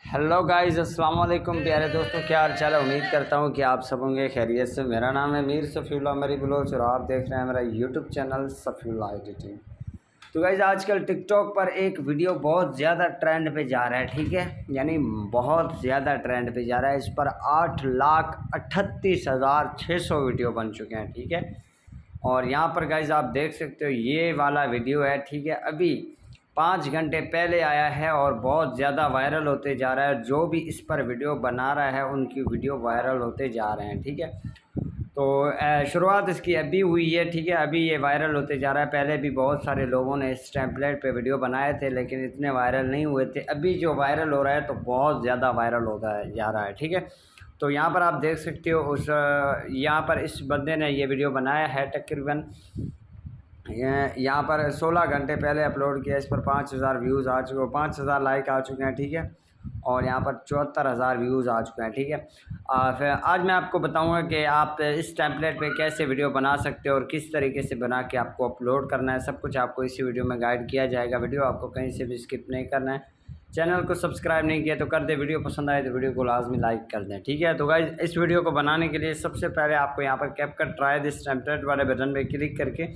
Hello guys, अस्सलाम वालेकुम प्यारे दोस्तों, क्या हाल चाल है। उम्मीद करता हूँ कि आप सब होंगे खैरियत से। मेरा नाम है मीर सफ़ीउल्लाह मेरी बलोच और आप देख रहे हैं मेरा यूट्यूब चैनल सफ़ीउल्लाह एडिटिंग। तो गाइस, आजकल टिकटॉक पर एक वीडियो बहुत ज़्यादा ट्रेंड पे जा रहा है, ठीक है, यानी बहुत ज़्यादा ट्रेंड पे जा रहा है। इस पर 8,38,600 वीडियो बन चुके हैं, ठीक है। और यहाँ पर गाइस आप देख सकते हो ये वाला वीडियो है, ठीक है, अभी 5 घंटे पहले आया है और बहुत ज़्यादा वायरल होते जा रहा है। जो भी इस पर वीडियो बना रहा है उनकी वीडियो वायरल होते जा रहे हैं, ठीक है। तो शुरुआत इसकी अभी हुई है, ठीक है, अभी ये वायरल होते जा रहा है। पहले भी बहुत सारे लोगों ने इस टेम्पलेट पे वीडियो बनाए थे लेकिन इतने वायरल नहीं हुए थे। अभी जो वायरल हो रहा है तो बहुत ज़्यादा वायरल होता है जा रहा है, ठीक है। तो यहाँ पर आप देख सकते हो यहाँ पर इस बंदे ने ये वीडियो बनाया है। तकरीबन यहाँ पर 16 घंटे पहले अपलोड किया। इस पर 5,000 व्यूज़ आ चुके, 5,000 लाइक आ चुके हैं, ठीक है। और यहाँ पर 74,000 व्यूज़ आ चुके हैं, ठीक है। फिर आज मैं आपको बताऊंगा कि आप इस टेम्पलेट पे कैसे वीडियो बना सकते हो और किस तरीके से बना के आपको अपलोड करना है। सब कुछ आपको इसी वीडियो में गाइड किया जाएगा। वीडियो आपको कहीं से भी स्किप नहीं करना है। चैनल को सब्सक्राइब नहीं किया तो कर दे। वीडियो पसंद आए तो वीडियो को लाजमी लाइक कर दें, ठीक है। तो गाइस, इस वीडियो को बनाने के लिए सबसे पहले आपको यहाँ पर कैपकट ट्राई दिस टेम्पलेट वाले बटन पे क्लिक करके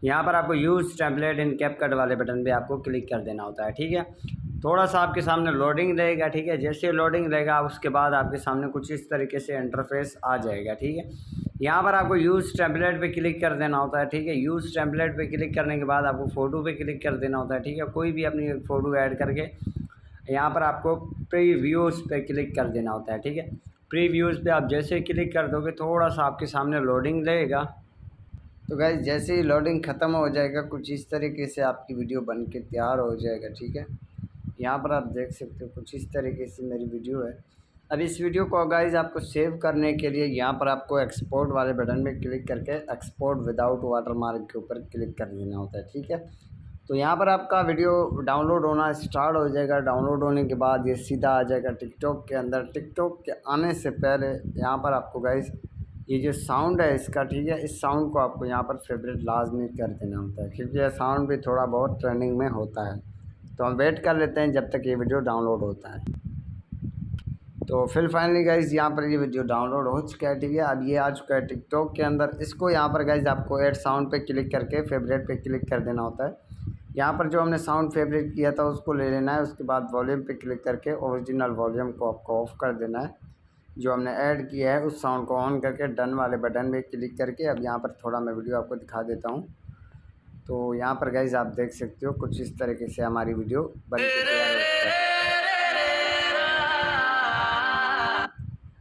यहाँ पर आपको यूज़ टेम्पलेट इन कैपकट वाले बटन पे आपको क्लिक कर देना होता है, ठीक है। थोड़ा सा आपके सामने लोडिंग रहेगा, ठीक है। जैसे लोडिंग रहेगा उसके बाद आपके सामने कुछ इस तरीके से इंटरफेस आ जाएगा, ठीक है। यहाँ पर आपको यूज़ टेम्पलेट पे क्लिक कर देना होता है, ठीक है। यूज़ टेम्पलेट पे क्लिक करने के बाद आपको फ़ोटो पे क्लिक कर देना होता है, ठीक है। कोई भी अपनी फ़ोटो ऐड करके यहाँ पर आपको प्रीव्यूज़ पे क्लिक कर देना होता है, ठीक है। प्रीव्यूज़ पे आप जैसे क्लिक कर दोगे थोड़ा सा आपके सामने लोडिंग रहेगा। तो गाइस, जैसे ही लोडिंग ख़त्म हो जाएगा कुछ इस तरीके से आपकी वीडियो बन के तैयार हो जाएगा, ठीक है। यहाँ पर आप देख सकते हो कुछ इस तरीके से मेरी वीडियो है। अब इस वीडियो को गाइस आपको सेव करने के लिए यहाँ पर आपको एक्सपोर्ट वाले बटन में क्लिक करके एक्सपोर्ट विदाउट वाटरमार्क के ऊपर क्लिक कर देना होता है, ठीक है। तो यहाँ पर आपका वीडियो डाउनलोड होना स्टार्ट हो जाएगा। डाउनलोड होने के बाद ये सीधा आ जाएगा टिकटॉक के अंदर। टिकटॉक के आने से पहले यहाँ पर आपको गाइस ये जो साउंड है इसका, ठीक है, इस साउंड को आपको यहाँ पर फेवरेट लाजमी कर देना होता है क्योंकि यह साउंड भी थोड़ा बहुत ट्रेंडिंग में होता है। तो हम वेट कर लेते हैं जब तक ये वीडियो डाउनलोड होता है। तो फिर फाइनली गाइज यहाँ पर ये वीडियो डाउनलोड हो चुका है, ठीक है। अब ये आ चुका है टिकटॉक के अंदर। इसको यहाँ पर गाइज आपको ऐड साउंड पे क्लिक करके फेवरेट पे क्लिक कर देना होता है। यहाँ पर जो हमने साउंड फेवरेट किया था उसको ले लेना है। उसके बाद वॉल्यूम पे क्लिक करके ओरिजिनल वॉल्यूम को आपको ऑफ कर देना है। जो हमने ऐड किया है उस साउंड को ऑन करके डन वाले बटन पे क्लिक करके अब यहाँ पर थोड़ा मैं वीडियो आपको दिखा देता हूँ। तो यहाँ पर गाइज आप देख सकते हो कुछ इस तरीके से हमारी वीडियो बन के तैयार हो चुकी है।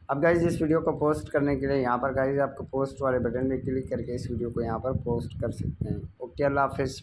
अब गाइज इस वीडियो को पोस्ट करने के लिए यहाँ पर गाइज आपको पोस्ट वाले बटन पे क्लिक करके इस वीडियो को यहाँ पर पोस्ट कर सकते हैं। ओके, अल्लाह हाफिज़।